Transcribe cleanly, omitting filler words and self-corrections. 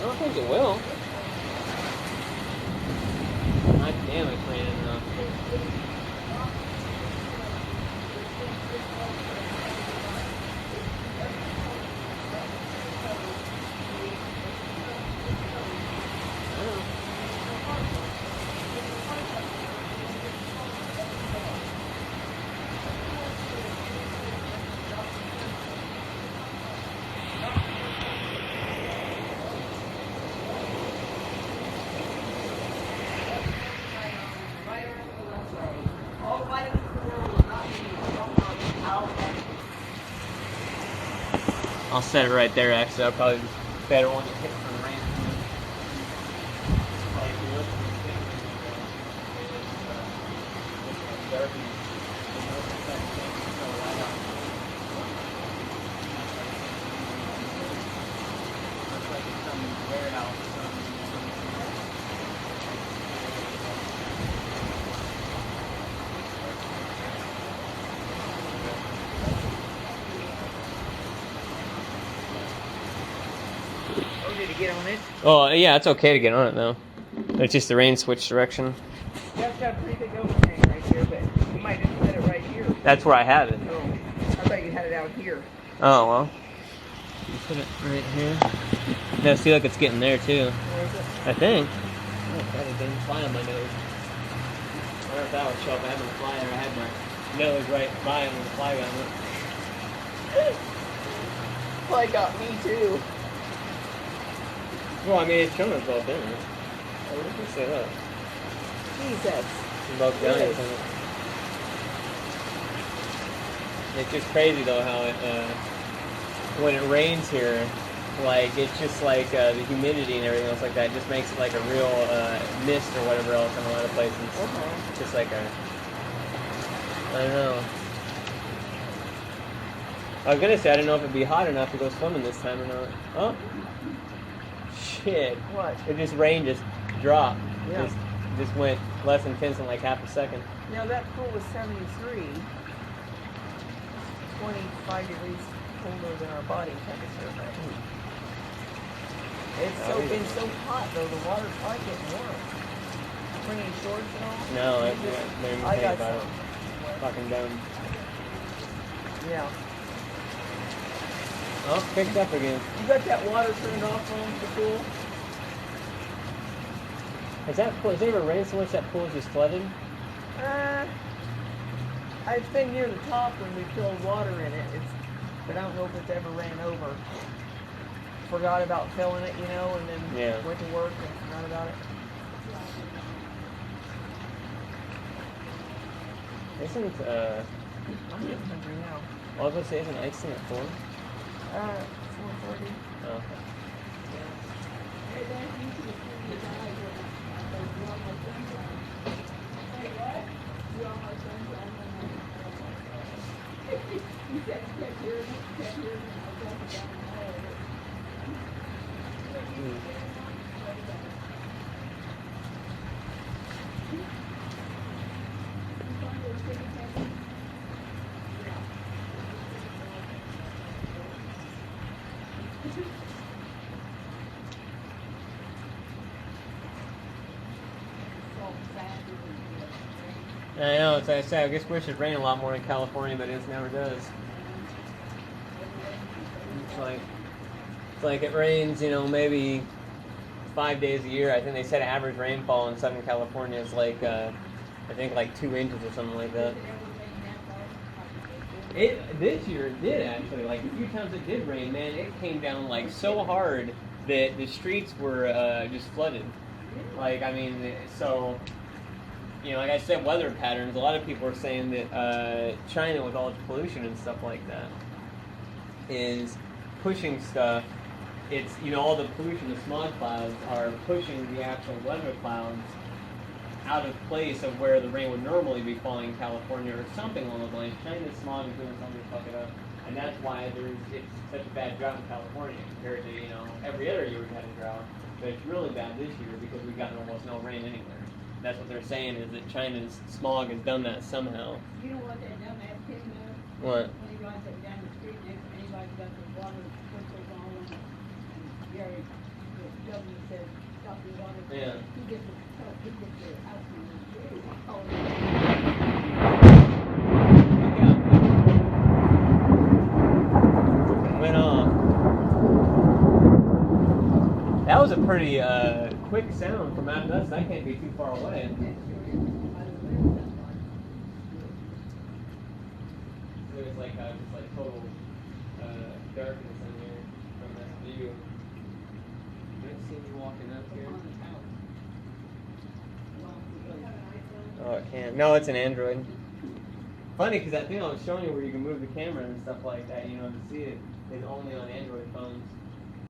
don't think it will. God damn, it's raining enough. I'll set it right there, actually. I'll probably be better when it hits from the rain. To get on it. Oh, yeah, it's okay to get on it, though. It's just the rain switched direction. You have to have a pretty big overhang right here, but you might just set it right here. That's where I have it. Oh, I thought you had it out here. Oh, well. You put it right here. Yeah, see, look, it's getting there, too. Where is it? I think. Oh, God, it didn't fly on my nose. I wonder if that would show up. I had my fly there. I had my nose right by it when the fly got it. Fly got me too. Well, I mean, it's showing us both in it. Oh, what did you say that? Jesus. Both Yes. giants in it. It's just crazy, though, how it, when it rains here, like, it's just like the humidity and everything else like that just makes it like a real mist or whatever else in a lot of places. It's just like a, I don't know. I was gonna say I didn't know if it'd be hot enough to go swimming this time or not. Oh, shit! What? It just rain just dropped. Yeah. Just went less intense in like half a second. You know, that pool was 73. 25 degrees colder than our body temperature. It's been so hot though. The water's probably getting warm. Bringing shorts and all. No, I didn't even I think got about some. it. Fucking dumb. Yeah. Oh, picked up again. You got that water turned off on the pool? Has it ever rained so much that pool is just flooded? It's been near the top when we filled water in it. But I don't know if it's ever ran over. Forgot about filling it, you know, and then went to work and forgot about it. Isn't I'm getting hungry now. I was gonna say, isn't icing at 4? 4:30. Oh, okay. I know, it's like I said, I guess we should rain a lot more in California, but it never does. It's like it rains, you know, maybe 5 days a year. I think they said average rainfall in Southern California is like, I think like 2 inches or something like that. This year it did actually, like a few times it did rain, man, it came down like so hard that the streets were just flooded. Like, I mean, so, you know, like I said, weather patterns, a lot of people are saying that China, with all its pollution and stuff like that, is pushing stuff. It's, you know, all the pollution, the smog clouds are pushing the actual weather clouds out of place of where the rain would normally be falling in California or something along those lines. China's smog is doing something to fuck it up. And that's why it's such a bad drought in California compared to, you know, every other year we've had a drought. But it's really bad this year because we've gotten almost no rain anywhere. That's what they're saying, is that China's smog has done that somehow. You know what that dumbass kid knows? What? When he rides up down the street next to anybody got the water sprinklers on and Gary, the called me and said, stop your water. Yeah. He gets the house number. Oh, went off. That was a pretty quick sound from after us. That can't be too far away. There's like just like total darkness in here from this view. I see you walking up here. Oh, it can't. No, it's an Android. Funny, because that thing I was showing you where you can move the camera and stuff like that, you know, to see it is only on Android